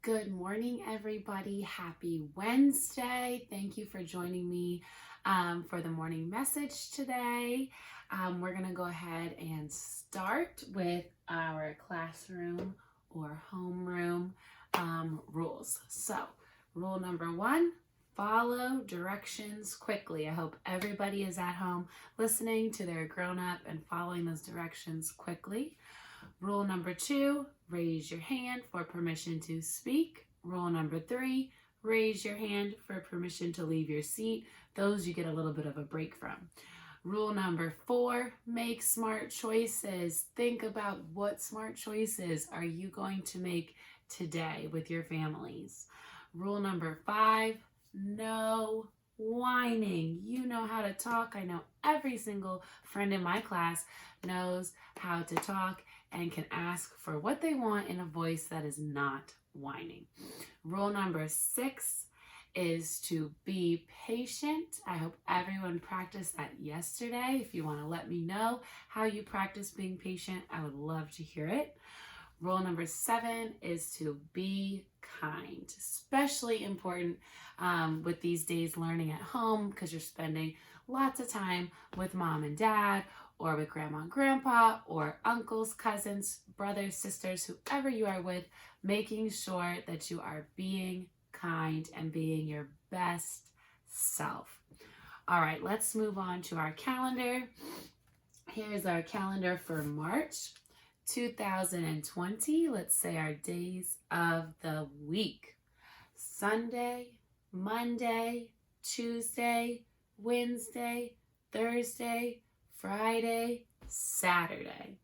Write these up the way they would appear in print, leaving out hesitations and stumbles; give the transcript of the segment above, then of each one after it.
Good morning, everybody. Happy Wednesday. Thank you for joining me for the morning message today. We're going to go ahead and start with our classroom or homeroom rules. So, rule number 1, follow directions quickly. I hope everybody is at home listening to their grown-up and following those directions quickly. Rule number 2, raise your hand for permission to speak. Rule number 3, raise your hand for permission to leave your seat. Those you get a little bit of a break from. Rule number 4, make smart choices. Think about what smart choices are you going to make today with your families. Rule number 5, no whining. You know how to talk. I know every single friend in my class knows how to talk and can ask for what they want in a voice that is not whining. Rule number 6 is to be patient. I hope everyone practiced that yesterday. If you want to let me know how you practice being patient, I would love to hear it. Rule number 7 is to be kind, especially important with these days learning at home because you're spending lots of time with mom and dad or with grandma and grandpa or uncles, cousins, brothers, sisters, whoever you are with, making sure that you are being kind and being your best self. All right, let's move on to our calendar. Here's our calendar for March 2020. Let's say our days of the week. Sunday, Monday, Tuesday, Wednesday, Thursday, Friday, Saturday.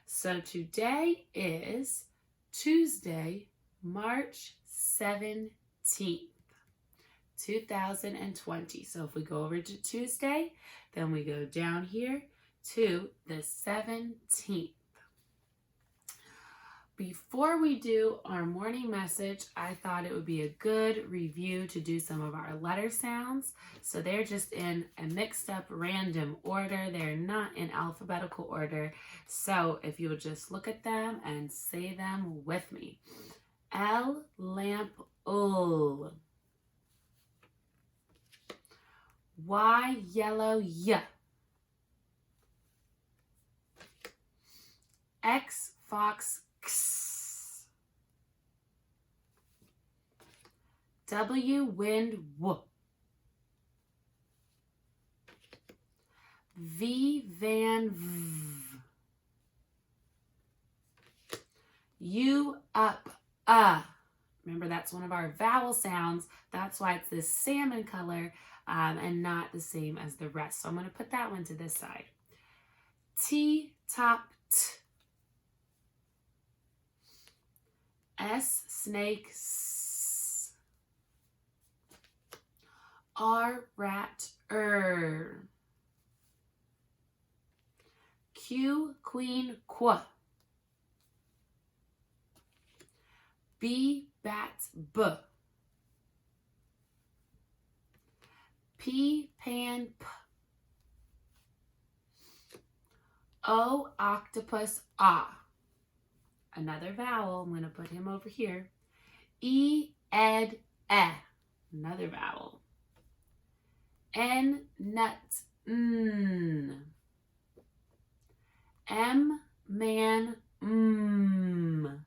So today is Tuesday, March 17th, 2020. So if we go over to Tuesday, then we go down here to the 17th. Before we do our morning message, I thought it would be a good review to do some of our letter sounds. So they're just in a mixed up random order. They're not in alphabetical order. So if you would just look at them and say them with me. L, lamp, ul. Y, yellow, y. X, fox, x. W, wind, w. V, van, v. U, up, Remember, that's one of our vowel sounds. That's why it's this salmon color and not the same as the rest. So I'm going to put that one to this side. T, top, t. S, snake, s. R, rat, Q, queen, qu. B, bat, b. P, pan, p. O, octopus, ah. Another vowel. I'm going to put him over here. E, ed, eh. Another vowel. N, nut, n. M, man, m.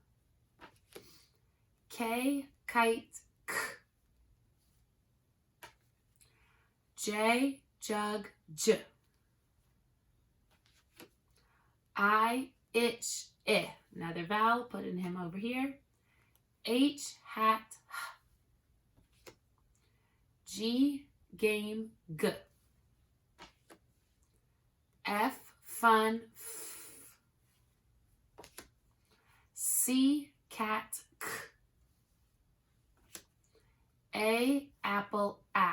K, kite, k. J, jug, j. I, itch, I. Another vowel, putting him over here. H, hat, h. G, game, g. F, fun, f. C, cat, k. A, apple, a.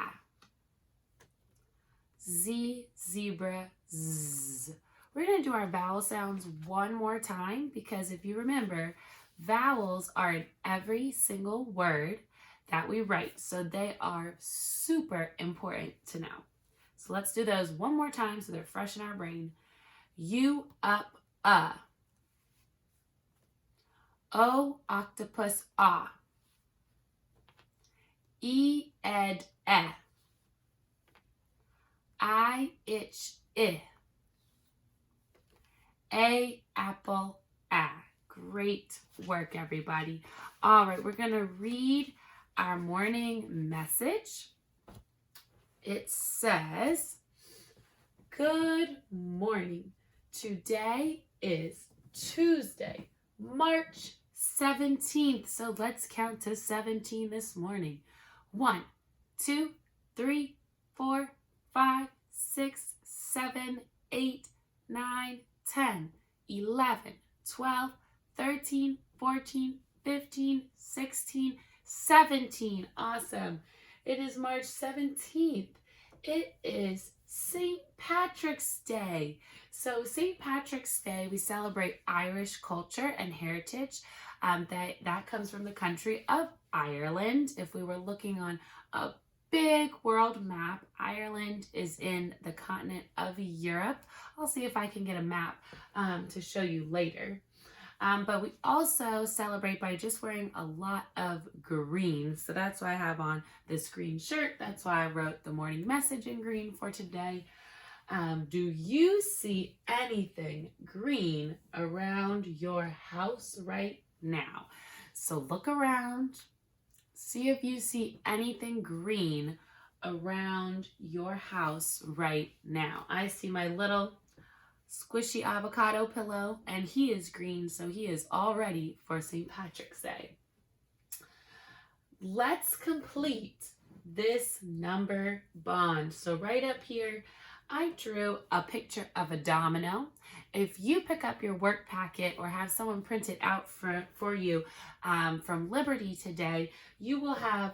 Z, zebra, z. We're going to do our vowel sounds one more time because if you remember, vowels are in every single word that we write. So they are super important to know. So let's do those one more time so they're fresh in our brain. U, up, O, octopus, ah. E, ed, eh. I, itch, I. A, apple, ah. Great work, everybody. All right, we're going to read our morning message. It says, good morning. Today is Tuesday, March 17th. So let's count to 17 this morning. 1, 2, 3, 4, 5, 6, 7, 8, 9, 10, 11, 12, 13, 14, 15, 16, 17. Awesome. It is March 17th. It is St. Patrick's Day. So St. Patrick's Day, we celebrate Irish culture and heritage. That comes from the country of Ireland. If we were looking on a big world map, Ireland is in the continent of Europe. I'll see if I can get a map to show you later. But we also celebrate by just wearing a lot of green. So that's why I have on this green shirt. That's why I wrote the morning message in green for today. Do you see anything green around your house right now? So look around, see if you see anything green around your house right now. I see my little squishy avocado pillow, and he is green, so he is all ready for St. Patrick's Day. Let's complete this number bond. So right up here, I drew a picture of a domino. If you pick up your work packet or have someone print it out for you from Liberty today, you will have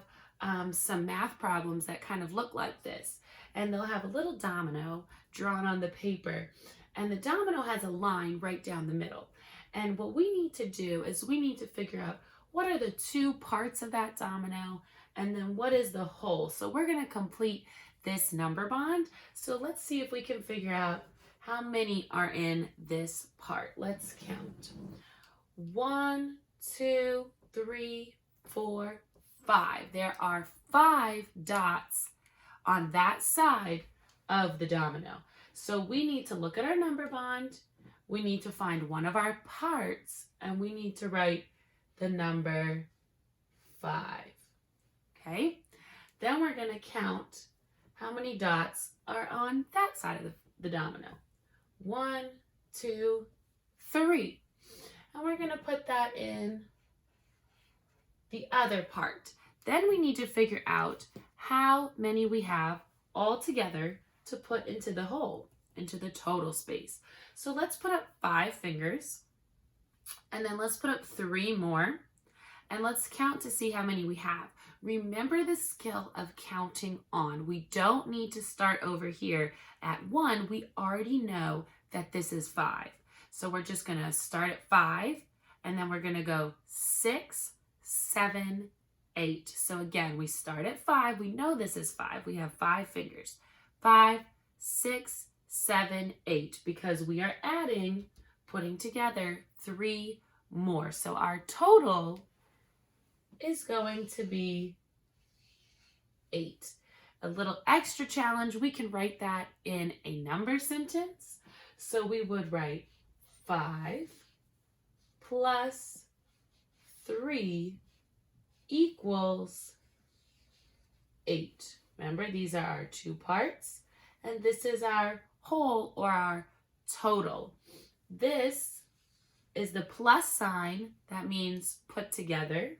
some math problems that kind of look like this. And they'll have a little domino drawn on the paper. And the domino has a line right down the middle. And what we need to do is we need to figure out what are the two parts of that domino and then what is the whole. So we're going to complete this number bond. So let's see if we can figure out how many are in this part. Let's count. 1, 2, 3, 4, 5. There are 5 dots on that side of the domino. So we need to look at our number bond, we need to find one of our parts, and we need to write the number 5. Okay? Then we're going to count how many dots are on that side of the domino. 1, 2, 3. And we're going to put that in the other part. Then we need to figure out how many we have all together to put into the whole, into the total space. So let's put up 5 fingers, and then let's put up 3 more, and let's count to see how many we have. Remember the skill of counting on. We don't need to start over here at 1. We already know that this is 5. So we're just gonna start at 5, and then we're gonna go 6, 7, 8. So again, we start at 5. We know this is 5. We have 5 fingers. 5, 6, 7, 8, because we are adding, putting together 3 more. So our total is going to be 8. A little extra challenge, we can write that in a number sentence. So we would write 5 plus 3 equals 8. Remember, these are our 2 parts, and this is our whole or our total. This is the plus sign, that means put together.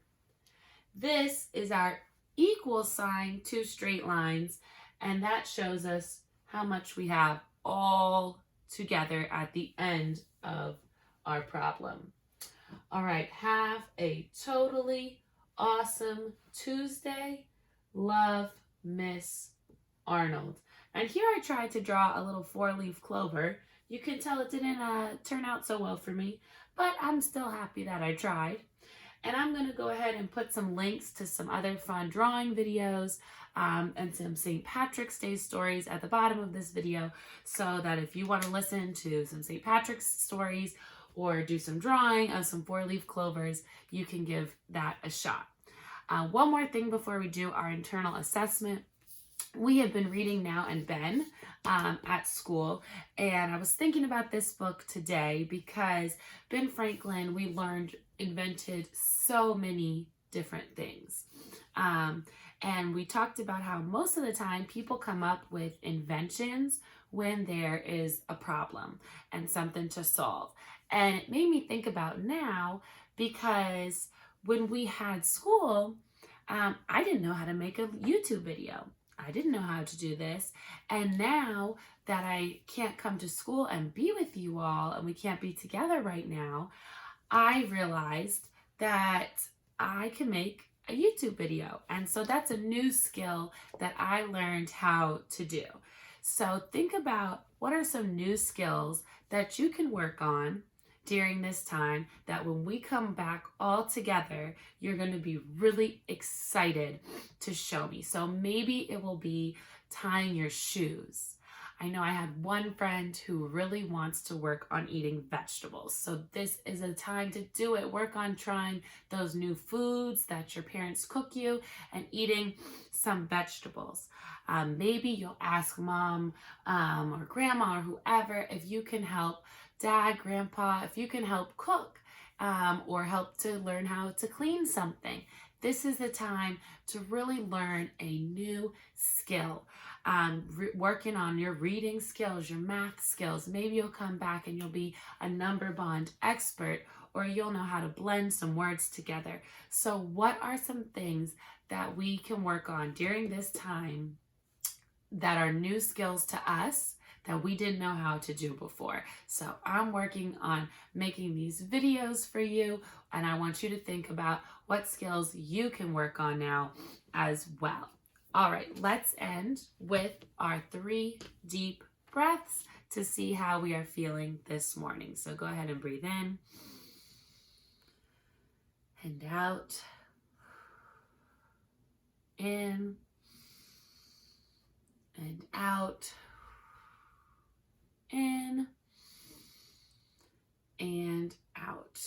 This is our equal sign, 2 straight lines, and that shows us how much we have all together at the end of our problem. All right, have a totally awesome Tuesday. Love, Miss Arnold. And here I tried to draw a little 4-leaf clover. You can tell it didn't turn out so well for me, but I'm still happy that I tried. And I'm going to go ahead and put some links to some other fun drawing videos and some St. Patrick's Day stories at the bottom of this video, so that if you want to listen to some St. Patrick's stories or do some drawing of some 4-leaf clovers, you can give that a shot. One more thing before we do our internal assessment. We have been reading Now and Ben at school, and I was thinking about this book today because Ben Franklin, we learned, invented so many different things. And we talked about how most of the time people come up with inventions when there is a problem and something to solve. And it made me think about now because when we had school, I didn't know how to make a YouTube video. I didn't know how to do this. And now that I can't come to school and be with you all, and we can't be together right now, I realized that I can make a YouTube video. And so that's a new skill that I learned how to do. So think about what are some new skills that you can work on during this time that when we come back all together, you're going to be really excited to show me. So maybe it will be tying your shoes. I know I had one friend who really wants to work on eating vegetables. So this is a time to do it. Work on trying those new foods that your parents cook you and eating some vegetables. Maybe you'll ask mom or grandma or whoever if you can help dad, grandpa, if you can help cook or help to learn how to clean something. This is the time to really learn a new skill. Working on your reading skills, your math skills. Maybe you'll come back and you'll be a number bond expert, or you'll know how to blend some words together. So what are some things that we can work on during this time that are new skills to us that we didn't know how to do before? So I'm working on making these videos for you, and I want you to think about what skills you can work on now as well. All right, let's end with our 3 deep breaths to see how we are feeling this morning. So go ahead and breathe in and out. In and out. In and out.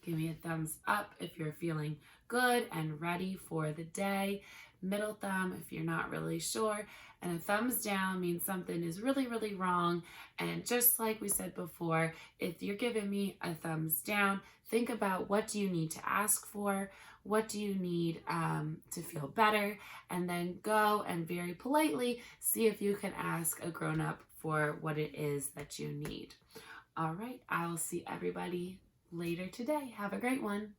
Give me a thumbs up if you're feeling good and ready for the day. Middle thumb if you're not really sure. And a thumbs down means something is really, really wrong. And just like we said before, if you're giving me a thumbs down, think about what do you need to ask for? What do you need to feel better? And then go and very politely see if you can ask a grown-up for what it is that you need. All right, I will see everybody later today. Have a great one.